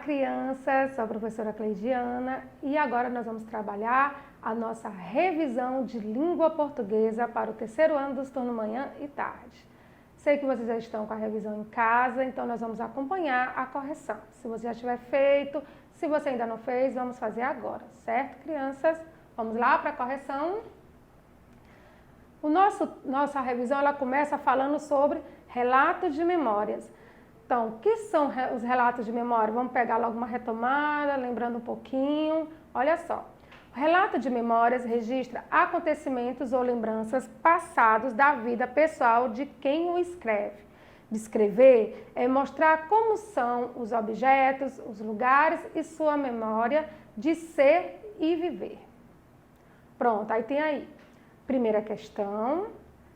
crianças, sou a professora Cleidiana e agora nós vamos trabalhar a nossa revisão de língua portuguesa para o terceiro ano dos turnos manhã e tarde. Sei que vocês já estão com a revisão em casa, então nós vamos acompanhar a correção. Se você já tiver feito, se você ainda não fez, vamos fazer agora, certo, crianças? Vamos lá para a correção? Nossa revisão ela começa falando sobre relatos de memórias. Então, o que são os relatos de memória? Vamos pegar logo uma retomada, lembrando um pouquinho. Olha só, o relato de memórias registra acontecimentos ou lembranças passados da vida pessoal de quem o escreve. Descrever é mostrar como são os objetos, os lugares e sua memória de ser e viver. Pronto, aí tem aí. Primeira questão.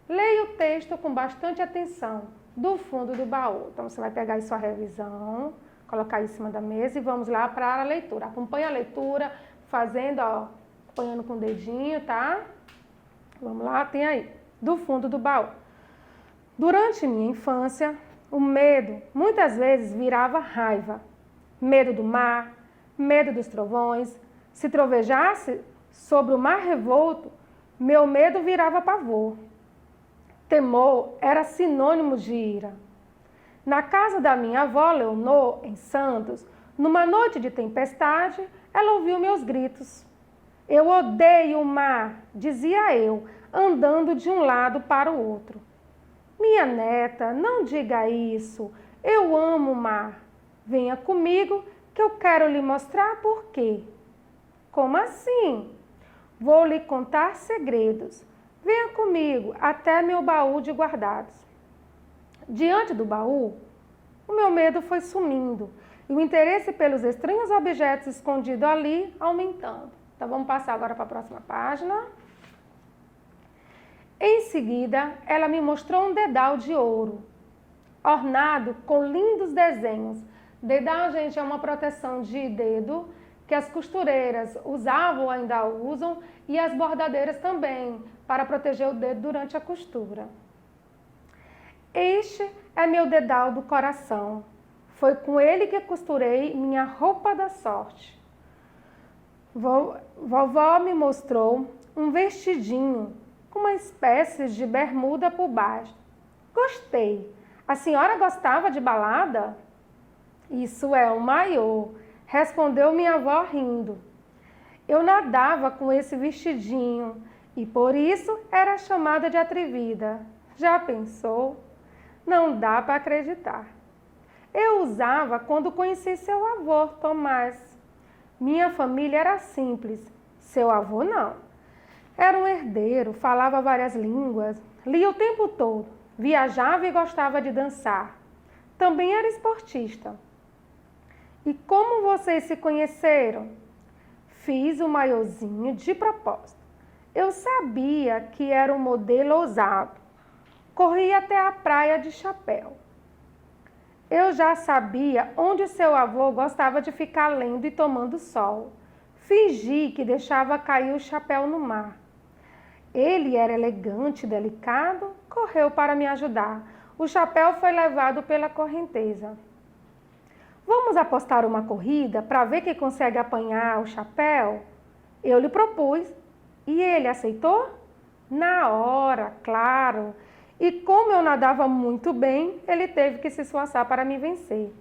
Leia o texto com bastante atenção. Do fundo do baú. Então, você vai pegar aí sua revisão, colocar aí em cima da mesa e vamos lá para a leitura. Acompanha a leitura, fazendo, ó, acompanhando com o dedinho, tá? Vamos lá, tem aí. Do fundo do baú. Durante minha infância, o medo muitas vezes virava raiva. Medo do mar, medo dos trovões. Se trovejasse sobre o mar revolto, meu medo virava pavor. Temor era sinônimo de ira. Na casa da minha avó, Leonor, em Santos, numa noite de tempestade, ela ouviu meus gritos. Eu odeio o mar, dizia eu, andando de um lado para o outro. Minha neta, não diga isso, eu amo o mar. Venha comigo que eu quero lhe mostrar por quê. Como assim? Vou lhe contar segredos. Venha comigo até meu baú de guardados. Diante do baú, o meu medo foi sumindo e o interesse pelos estranhos objetos escondidos ali aumentando. Então, vamos passar agora para a próxima página. Em seguida, ela me mostrou um dedal de ouro, ornado com lindos desenhos. Dedal, gente, é uma proteção de dedo que as costureiras usavam, ainda usam, e as bordadeiras também, para proteger o dedo durante a costura. Este é meu dedal do coração. Foi com ele que costurei minha roupa da sorte. Vovó me mostrou um vestidinho com uma espécie de bermuda por baixo. Gostei. A senhora gostava de balada? Isso é um maiô, respondeu minha avó rindo. Eu nadava com esse vestidinho e por isso era chamada de atrevida. Já pensou? Não dá para acreditar. Eu usava quando conheci seu avô, Tomás. Minha família era simples, seu avô não. Era um herdeiro, falava várias línguas, lia o tempo todo, viajava e gostava de dançar. Também era esportista. E como vocês se conheceram? Fiz o maiôzinho de propósito. Eu sabia que era um modelo ousado. Corri até a praia de chapéu. Eu já sabia onde seu avô gostava de ficar lendo e tomando sol. Fingi que deixava cair o chapéu no mar. Ele era elegante e delicado, correu para me ajudar. O chapéu foi levado pela correnteza. Vamos apostar uma corrida para ver quem consegue apanhar o chapéu? Eu lhe propus. E ele aceitou? Na hora, claro. E como eu nadava muito bem, ele teve que se esforçar para me vencer.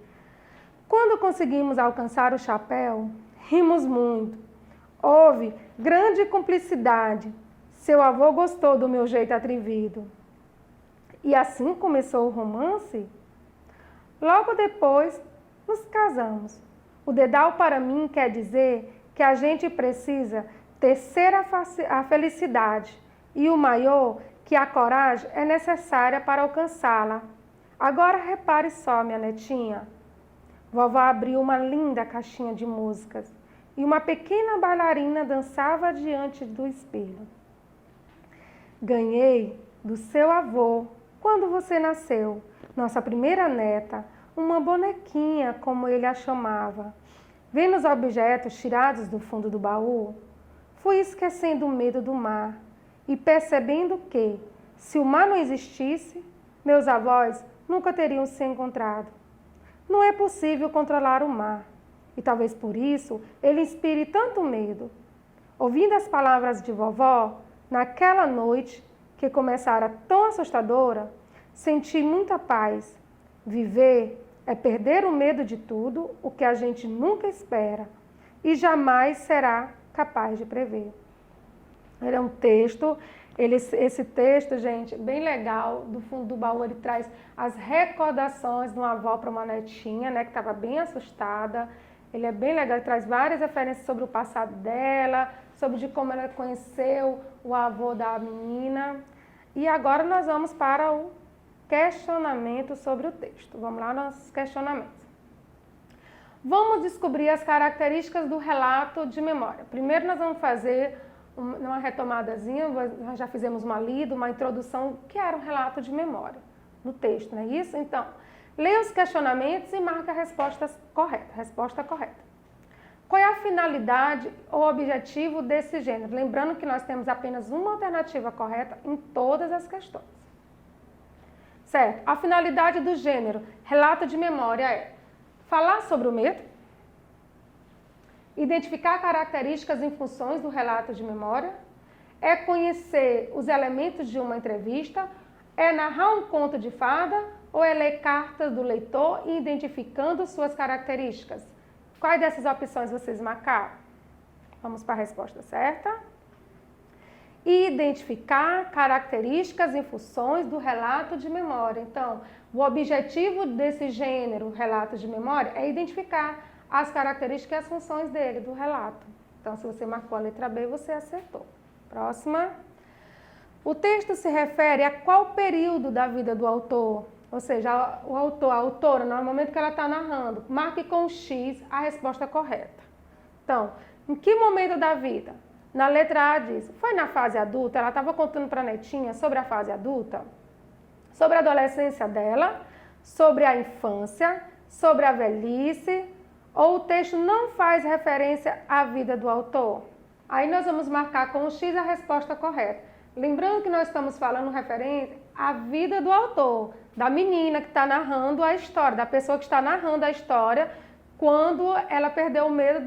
Quando conseguimos alcançar o chapéu, rimos muito. Houve grande cumplicidade. Seu avô gostou do meu jeito atrevido. E assim começou o romance? Logo depois, nos casamos. O dedal para mim quer dizer que a gente precisa tecer a felicidade e o maiô que a coragem é necessária para alcançá-la. Agora repare só, minha netinha. Vovó abriu uma linda caixinha de músicas e uma pequena bailarina dançava diante do espelho. Ganhei do seu avô, quando você nasceu, nossa primeira neta, uma bonequinha, como ele a chamava. Vendo os objetos tirados do fundo do baú, fui esquecendo o medo do mar e percebendo que, se o mar não existisse, meus avós nunca teriam se encontrado. Não é possível controlar o mar, E talvez por isso ele inspire tanto medo. Ouvindo as palavras de vovó, naquela noite que começara tão assustadora, senti muita paz. Viver é perder o medo de tudo, o que a gente nunca espera e jamais será capaz de prever. Ele é um texto, esse texto, gente, bem legal, do fundo do baú, ele traz as recordações de uma avó para uma netinha, né, que estava bem assustada. Ele é bem legal, ele traz várias referências sobre o passado dela, sobre de como ela conheceu o avô da menina. E agora nós vamos para o questionamento sobre o texto. Vamos lá, nossos questionamentos. Vamos descobrir as características do relato de memória. Primeiro nós vamos fazer uma retomadazinha, nós já fizemos uma lida, uma introdução, que era um relato de memória no texto, não é isso? Então, leia os questionamentos e marque a resposta correta. Qual é a finalidade ou objetivo desse gênero? Lembrando que nós temos apenas uma alternativa correta em todas as questões. Certo? A finalidade do gênero relato de memória é falar sobre o medo, identificar características e funções do relato de memória, é conhecer os elementos de uma entrevista, é narrar um conto de fada ou é ler cartas do leitor identificando suas características. Quais dessas opções vocês marcaram? Vamos para a resposta certa. Identificar características e funções do relato de memória. Então, o objetivo desse gênero, relato de memória, é identificar as características e as funções dele, do relato. Então, se você marcou a letra B, você acertou. Próxima. O texto se refere a qual período da vida do autor? Ou seja, o autor, a autora, no momento que ela está narrando, marque com X a resposta correta. Então, em que momento da vida? Na letra A diz, foi na fase adulta? Ela estava contando para a netinha sobre a fase adulta? Sobre a adolescência dela? Sobre a infância? Sobre a velhice? Ou o texto não faz referência à vida do autor? Aí nós vamos marcar com o X a resposta correta. Lembrando que nós estamos falando referente à vida do autor, da menina que está narrando a história, da pessoa que está narrando a história quando ela perdeu o medo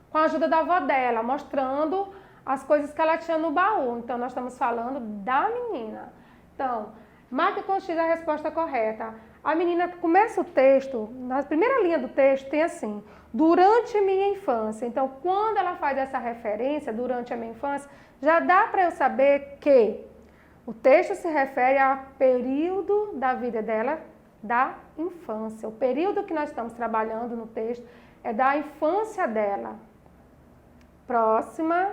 com a ajuda da avó dela, mostrando as coisas que ela tinha no baú. Então, nós estamos falando da menina. Então, marque com X a resposta correta. A menina começa o texto, na primeira linha do texto tem assim, durante minha infância. Então, quando ela faz essa referência, durante a minha infância, já dá para eu saber que o texto se refere ao período da vida dela, da infância. O período que nós estamos trabalhando no texto é da infância dela. Próxima.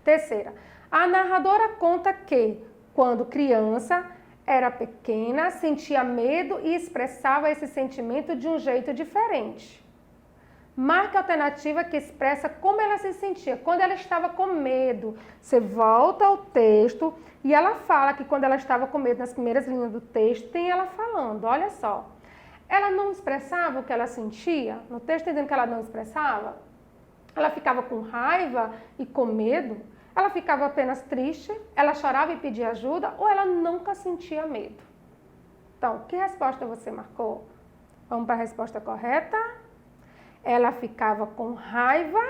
Terceira. A narradora conta que, quando criança, era pequena, sentia medo e expressava esse sentimento de um jeito diferente. Marque a alternativa que expressa como ela se sentia, quando ela estava com medo. Você volta ao texto e ela fala que quando ela estava com medo, nas primeiras linhas do texto, tem ela falando, olha só. Ela não expressava o que ela sentia, no texto dizendo que ela não expressava. Ela ficava com raiva e com medo, ela ficava apenas triste, ela chorava e pedia ajuda, ou ela nunca sentia medo. Então, que resposta você marcou? Vamos para a resposta correta. Ela ficava com raiva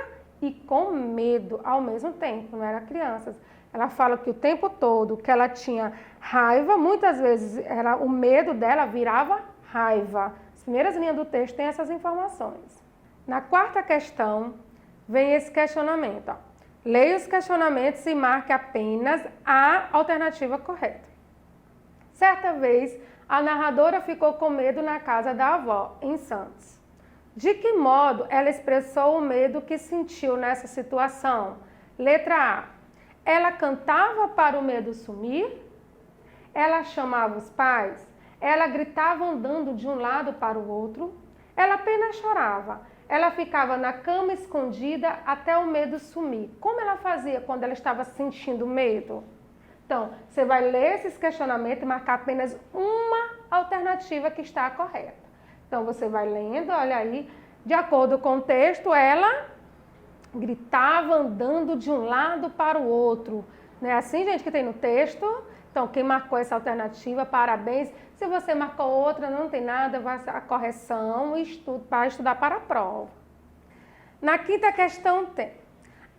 e com medo ao mesmo tempo, não era criança. Ela fala que o tempo todo que ela tinha raiva, muitas vezes o medo dela virava raiva. As primeiras linhas do texto têm essas informações. Na quarta questão, vem esse questionamento. Ó. Leia os questionamentos e marque apenas a alternativa correta. Certa vez, a narradora ficou com medo na casa da avó, em Santos. De que modo ela expressou o medo que sentiu nessa situação? Letra A. Ela cantava para o medo sumir? Ela chamava os pais? Ela gritava andando de um lado para o outro? Ela apenas chorava? Ela ficava na cama escondida até o medo sumir? Como ela fazia quando ela estava sentindo medo? Então, você vai ler esses questionamentos e marcar apenas uma alternativa que está correta. Então, você vai lendo, olha aí, de acordo com o texto, ela gritava andando de um lado para o outro. Não é assim, gente, que tem no texto? Então, quem marcou essa alternativa, parabéns. Se você marcou outra, não tem nada, vai a correção e para estudar para a prova. Na quinta questão tem: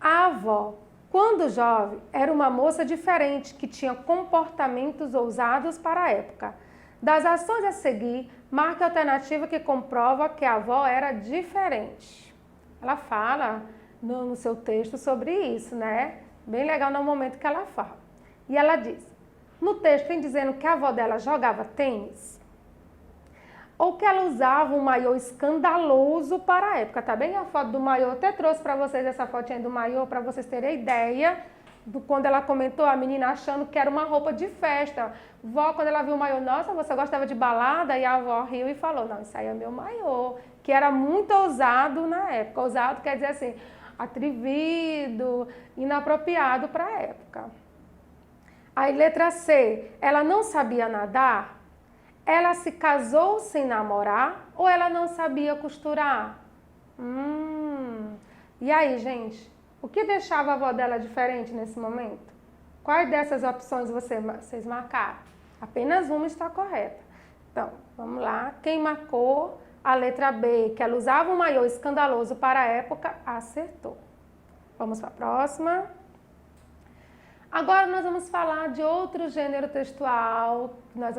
a avó, quando jovem, era uma moça diferente, que tinha comportamentos ousados para a época. Das ações a seguir, marque a alternativa que comprova que a avó era diferente. Ela fala no seu texto sobre isso, né? Bem legal no momento que ela fala. E ela diz: no texto tem dizendo que a avó dela jogava tênis, ou que ela usava um maiô escandaloso para a época. Tá bem a foto do maiô? Eu até trouxe para vocês essa fotinha do maiô para vocês terem ideia do quando ela comentou, a menina achando que era uma roupa de festa. Vó, quando ela viu o maiô, nossa, você gostava de balada? E a avó riu e falou, não, isso aí é meu maiô, que era muito ousado na época. Ousado quer dizer assim, atrevido, inapropriado para a época. Aí, letra C, ela não sabia nadar? Ela se casou sem namorar ou ela não sabia costurar? E aí, gente, o que deixava a avó dela diferente nesse momento? Quais dessas opções vocês marcaram? Apenas uma está correta. Então, vamos lá. Quem marcou a letra B, que ela usava um maiô escandaloso para a época, acertou. Vamos para a próxima. Agora nós vamos falar de outro gênero textual. Nós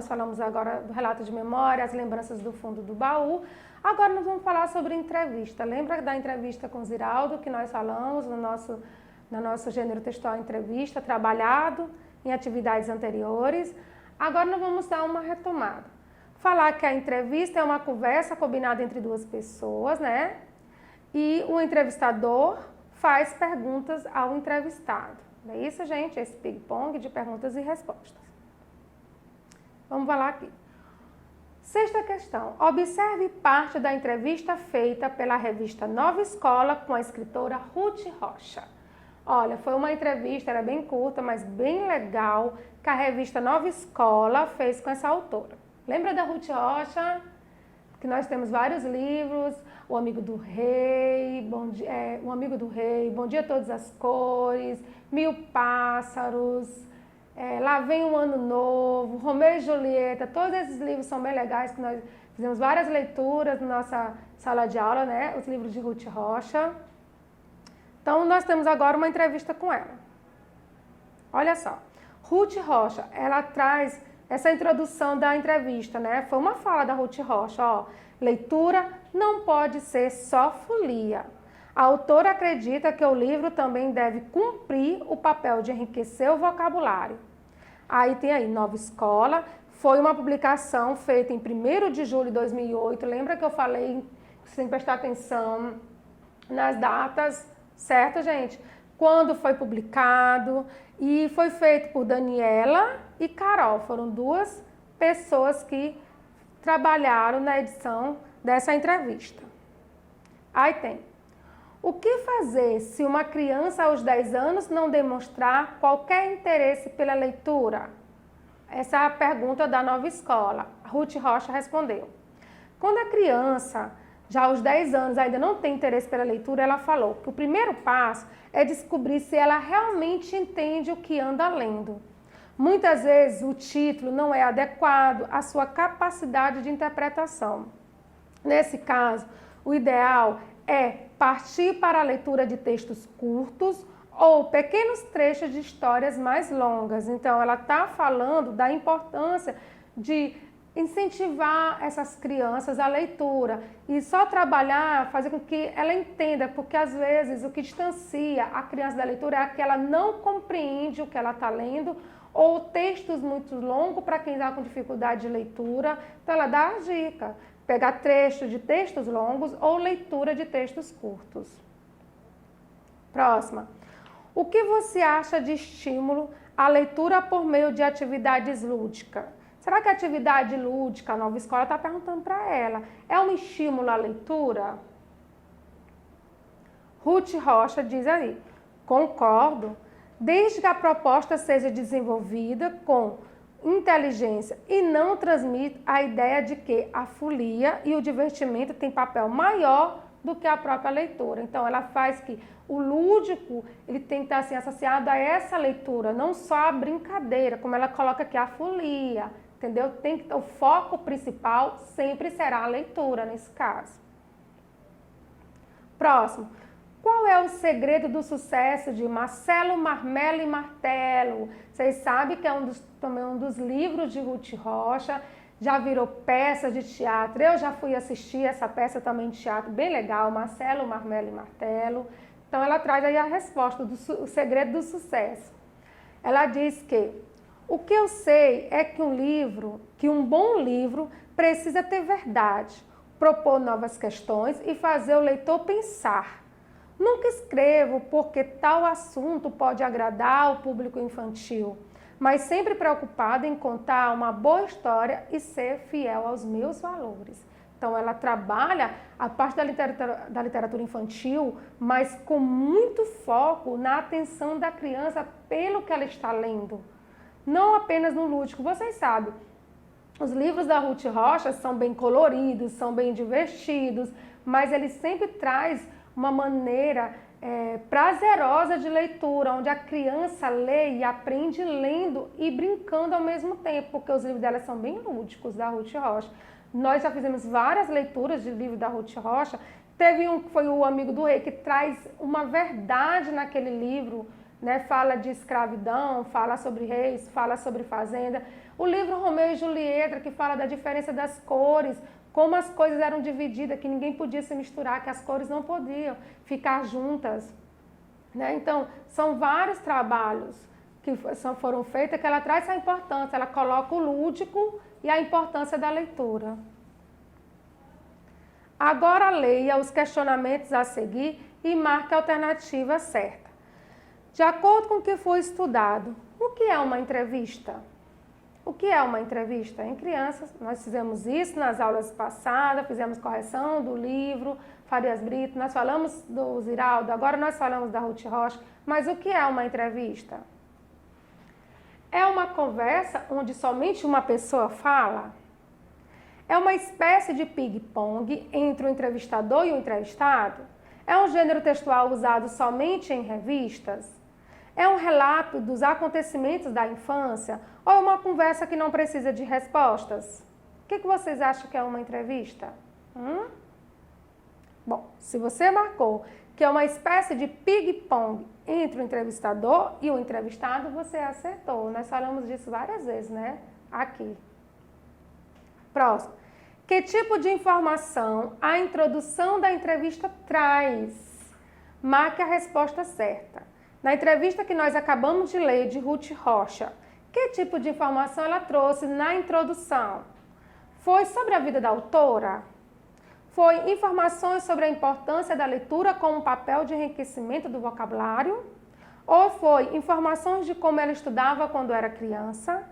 falamos agora do relato de memória, as lembranças do fundo do baú. Agora nós vamos falar sobre entrevista. Lembra da entrevista com Ziraldo que nós falamos no nosso gênero textual entrevista, trabalhado em atividades anteriores? Agora nós vamos dar uma retomada. Falar que a entrevista é uma conversa combinada entre duas pessoas, né? E o entrevistador faz perguntas ao entrevistado. Não é isso, gente? Esse ping-pong de perguntas e respostas. Vamos falar aqui. Sexta questão. Observe parte da entrevista feita pela revista Nova Escola com a escritora Ruth Rocha. Olha, foi uma entrevista, era bem curta, mas bem legal, que a revista Nova Escola fez com essa autora. Lembra da Ruth Rocha? Que nós temos vários livros, O Amigo do Rei, Bom Dia a Todas as Cores, Mil Pássaros, Lá Vem um Ano Novo, Romeu e Julieta. Todos esses livros são bem legais, que nós fizemos várias leituras na nossa sala de aula, né? Os livros de Ruth Rocha. Então, nós temos agora uma entrevista com ela. Olha só, Ruth Rocha, ela traz essa introdução da entrevista, né? Foi uma fala da Ruth Rocha, ó. Leitura não pode ser só folia. A autora acredita que o livro também deve cumprir o papel de enriquecer o vocabulário. Aí tem aí, Nova Escola, foi uma publicação feita em 1º de julho de 2008. Lembra que eu falei, sem prestar atenção nas datas, certo, gente? Quando foi publicado, e foi feito por Daniela e Carol. Foram duas pessoas que trabalharam na edição dessa entrevista. Aí tem: o que fazer se uma criança aos 10 anos não demonstrar qualquer interesse pela leitura? Essa é a pergunta da Nova Escola. Ruth Rocha respondeu. Quando a criança, já aos 10 anos, ainda não tem interesse pela leitura, ela falou que o primeiro passo é descobrir se ela realmente entende o que anda lendo. Muitas vezes o título não é adequado à sua capacidade de interpretação. Nesse caso, o ideal é partir para a leitura de textos curtos ou pequenos trechos de histórias mais longas. Então, ela está falando da importância de incentivar essas crianças à leitura e só trabalhar, fazer com que ela entenda, porque às vezes o que distancia a criança da leitura é que ela não compreende o que ela está lendo, ou textos muito longos para quem está com dificuldade de leitura. Então ela dá a dica, pegar trecho de textos longos ou leitura de textos curtos. Próxima. O que você acha de estímulo à leitura por meio de atividades lúdicas? Será que a atividade lúdica, a Nova Escola está perguntando para ela, é um estímulo à leitura? Ruth Rocha diz aí, concordo, desde que a proposta seja desenvolvida com inteligência e não transmita a ideia de que a folia e o divertimento têm papel maior do que a própria leitura. Então, ela faz que o lúdico, ele tem que estar assim, associado a essa leitura, não só a brincadeira, como ela coloca aqui, a folia, entendeu? O foco principal sempre será a leitura, nesse caso. Próximo. Qual é o segredo do sucesso de Marcelo, Marmelo e Martelo? Vocês sabem que é também um dos livros de Ruth Rocha, já virou peça de teatro. Eu já fui assistir essa peça também de teatro, bem legal, Marcelo, Marmelo e Martelo. Então, ela traz aí a resposta do segredo do sucesso. Ela diz que o que eu sei é que um bom livro precisa ter verdade, propor novas questões e fazer o leitor pensar. Nunca escrevo porque tal assunto pode agradar o público infantil, mas sempre preocupada em contar uma boa história e ser fiel aos meus valores. Então, ela trabalha a parte da literatura infantil, mas com muito foco na atenção da criança pelo que ela está lendo, não apenas no lúdico. Vocês sabem, os livros da Ruth Rocha são bem coloridos, são bem divertidos, mas ele sempre traz uma maneira prazerosa de leitura, onde a criança lê e aprende lendo e brincando ao mesmo tempo, porque os livros dela são bem lúdicos, da Ruth Rocha. Nós já fizemos várias leituras de livro da Ruth Rocha. Teve um que foi o Amigo do Rei, que traz uma verdade naquele livro, né? Fala de escravidão, fala sobre reis, fala sobre fazenda. O livro Romeu e Julieta, que fala da diferença das cores, como as coisas eram divididas, que ninguém podia se misturar, que as cores não podiam ficar juntas, né? Então, são vários trabalhos que foram feitos, que ela traz essa importância, ela coloca o lúdico e a importância da leitura. Agora leia os questionamentos a seguir e marque a alternativa certa. De acordo com o que foi estudado, o que é uma entrevista? O que é uma entrevista? Em crianças, nós fizemos isso nas aulas passadas, fizemos correção do livro Farias Brito, nós falamos do Ziraldo, agora nós falamos da Ruth Rocha, mas o que é uma entrevista? É uma conversa onde somente uma pessoa fala? É uma espécie de ping-pong entre o entrevistador e o entrevistado? É um gênero textual usado somente em revistas? É um relato dos acontecimentos da infância ou é uma conversa que não precisa de respostas? O que vocês acham que é uma entrevista? Bom, se você marcou que é uma espécie de ping-pong entre o entrevistador e o entrevistado, você acertou. Nós falamos disso várias vezes, né? Aqui. Próximo. Que tipo de informação a introdução da entrevista traz? Marque a resposta certa. Na entrevista que nós acabamos de ler de Ruth Rocha, que tipo de informação ela trouxe na introdução? Foi sobre a vida da autora? Foi informações sobre a importância da leitura como papel de enriquecimento do vocabulário? Ou foi informações de como ela estudava quando era criança?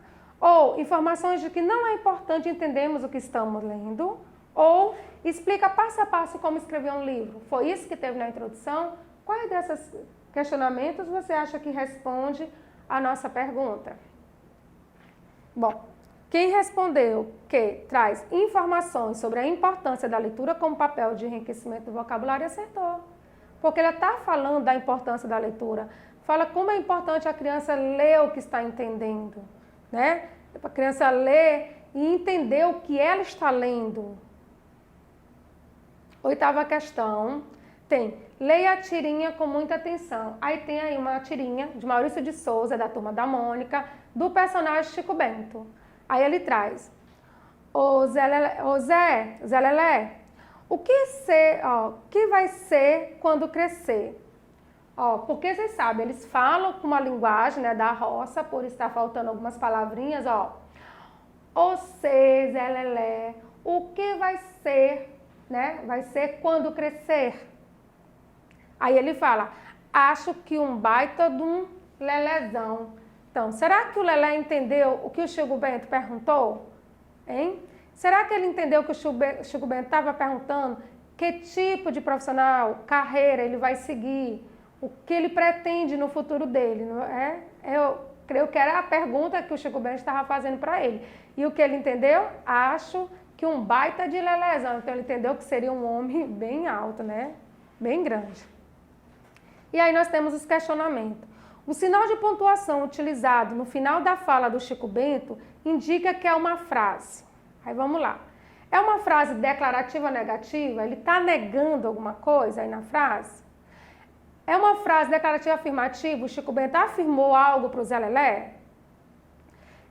Ou informações de que não é importante entendermos o que estamos lendo? Ou explica passo a passo como escrever um livro? Foi isso que teve na introdução? Quais desses questionamentos você acha que responde a nossa pergunta? Bom, quem respondeu que traz informações sobre a importância da leitura como papel de enriquecimento do vocabulário acertou. Porque ela está falando da importância da leitura. Fala como é importante a criança ler o que está entendendo, né? A criança ler e entender o que ela está lendo. Oitava questão. Tem, leia a tirinha com muita atenção. Aí tem aí uma tirinha de Maurício de Souza, da Turma da Mônica, do personagem Chico Bento. Aí ele traz, Zé Lelé, o que vai ser quando crescer? Porque vocês sabem, eles falam com uma linguagem, né, da roça, por estar faltando algumas palavrinhas, Zé Lelé, o que vai ser, né, vai ser quando crescer? Aí ele fala, acho que um baita de um lelezão. Então, será que o Lelé entendeu o que o Chico Bento perguntou? Hein? Será que ele entendeu que o Chico Bento estava perguntando que tipo de profissional, carreira ele vai seguir? O que ele pretende no futuro dele? Não é? Eu creio que era a pergunta que o Chico Bento estava fazendo para ele. E o que ele entendeu? Acho que um baita de lelezão. Então, ele entendeu que seria um homem bem alto, né? Bem grande. E aí nós temos os questionamentos. O sinal de pontuação utilizado no final da fala do Chico Bento indica que é uma frase. Aí vamos lá. É uma frase declarativa ou negativa? Ele está negando alguma coisa aí na frase? É uma frase declarativa afirmativa? O Chico Bento afirmou algo para o Zé Lelé?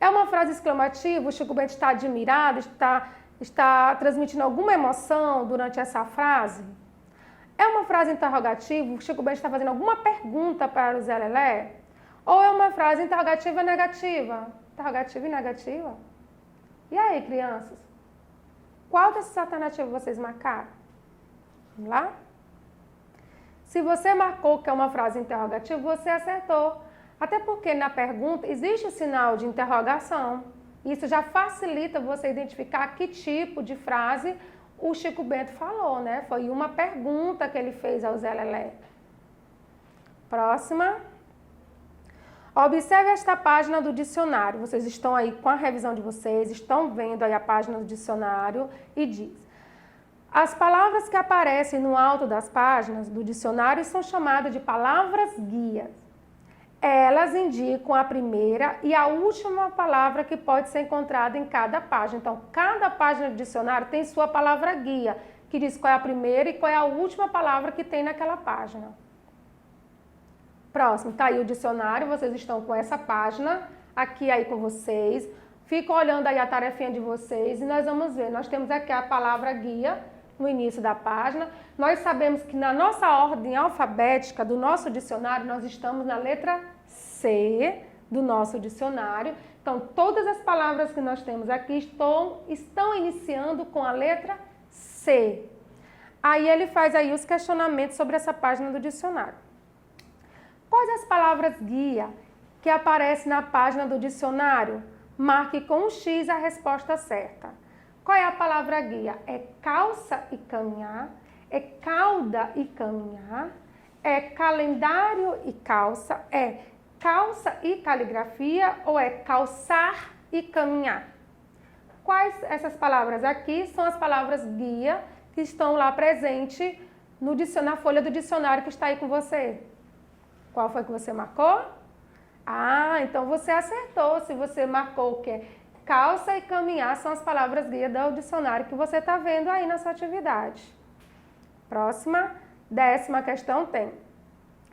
É uma frase exclamativa? O Chico Bento está admirado, está transmitindo alguma emoção durante essa frase? É uma frase interrogativa? O Chico Bento está fazendo alguma pergunta para o Zé Lelé? Ou é uma frase interrogativa e negativa? Interrogativa e negativa? E aí, crianças? Qual dessas alternativas vocês marcaram? Vamos lá? Se você marcou que é uma frase interrogativa, você acertou. Até porque na pergunta existe o sinal de interrogação. Isso já facilita você identificar que tipo de frase o Chico Bento falou, né? Foi uma pergunta que ele fez ao Zé Lelé. Próxima. Observe esta página do dicionário. Vocês estão aí com a revisão de vocês, estão vendo aí a página do dicionário e diz: as palavras que aparecem no alto das páginas do dicionário são chamadas de palavras guias. Elas indicam a primeira e a última palavra que pode ser encontrada em cada página. Então, cada página do dicionário tem sua palavra guia, que diz qual é a primeira e qual é a última palavra que tem naquela página. Próximo, tá aí o dicionário, vocês estão com essa página aqui aí com vocês. Ficam olhando aí a tarefinha de vocês e nós vamos ver. Nós temos aqui a palavra guia no início da página. Nós sabemos que na nossa ordem alfabética do nosso dicionário, nós estamos na letra C do nosso dicionário. Então, todas as palavras que nós temos aqui estão iniciando com a letra C. Aí ele faz aí os questionamentos sobre essa página do dicionário. Quais as palavras guia que aparecem na página do dicionário? Marque com um X a resposta certa. Qual é a palavra guia? É calça e caminhar? É cauda e caminhar? É calendário e calça? É calça e caligrafia? Ou é calçar e caminhar? Quais essas palavras aqui são as palavras guia que estão lá presentes na folha do dicionário que está aí com você? Qual foi que você marcou? Ah, então você acertou. Se você marcou o quê? Calça e caminhar são as palavras guia do dicionário que você está vendo aí na sua atividade. Próxima, 10ª questão tem.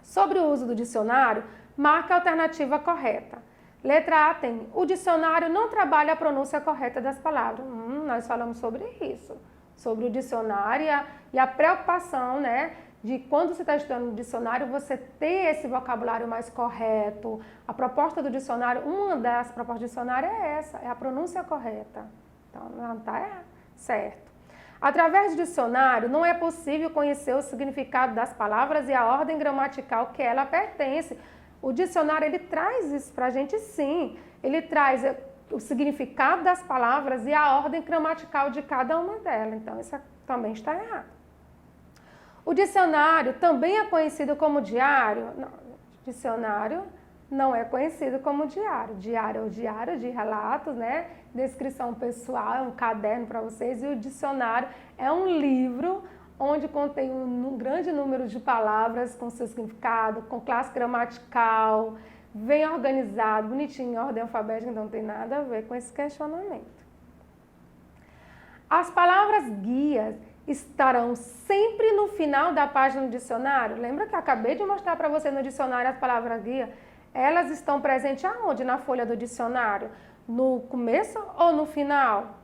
Sobre o uso do dicionário, marque a alternativa correta. Letra A tem: o dicionário não trabalha a pronúncia correta das palavras. Nós falamos sobre isso. Sobre o dicionário e a preocupação, né? De quando você está estudando no dicionário, você ter esse vocabulário mais correto. A proposta do dicionário, uma das propostas do dicionário é essa, é a pronúncia correta. Então, não está certo. Através do dicionário, não é possível conhecer o significado das palavras e a ordem gramatical que ela pertence. O dicionário, ele traz isso para a gente, sim. Ele traz o significado das palavras e a ordem gramatical de cada uma delas. Então, isso também está errado. O dicionário também é conhecido como diário? Não, dicionário não é conhecido como diário. Diário é o diário de relatos, né? Descrição pessoal, é um caderno para vocês. E o dicionário é um livro onde contém um grande número de palavras com seu significado, com classe gramatical, bem organizado, bonitinho, em ordem alfabética, então não tem nada a ver com esse questionamento. As palavras guias estarão sempre no final da página do dicionário? Lembra que eu acabei de mostrar para você no dicionário as palavras guia? Elas estão presentes aonde na folha do dicionário? No começo ou no final?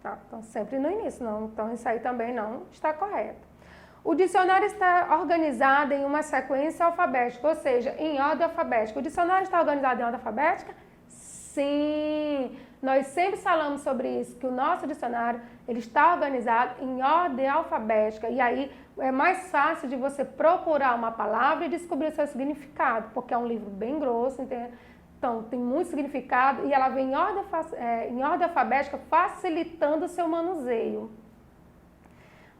Tá, então sempre no início, não. Então isso aí também não está correto. O dicionário está organizado em uma sequência alfabética, ou seja, em ordem alfabética. O dicionário está organizado em ordem alfabética? Sim! Nós sempre falamos sobre isso, que o nosso dicionário ele está organizado em ordem alfabética. E aí é mais fácil de você procurar uma palavra e descobrir o seu significado, porque é um livro bem grosso, então tem muito significado e ela vem em ordem alfabética, facilitando o seu manuseio.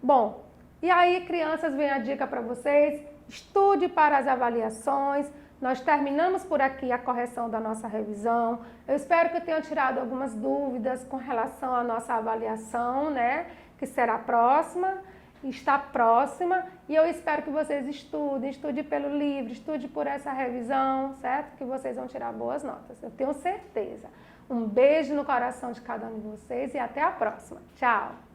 Bom, e aí, crianças, vem a dica para vocês: estude para as avaliações. Nós terminamos por aqui a correção da nossa revisão. Eu espero que eu tenha tirado algumas dúvidas com relação à nossa avaliação, né? Que será próxima, está próxima. E eu espero que vocês estudem pelo livro, estude por essa revisão, certo? Que vocês vão tirar boas notas, eu tenho certeza. Um beijo no coração de cada um de vocês e até a próxima. Tchau!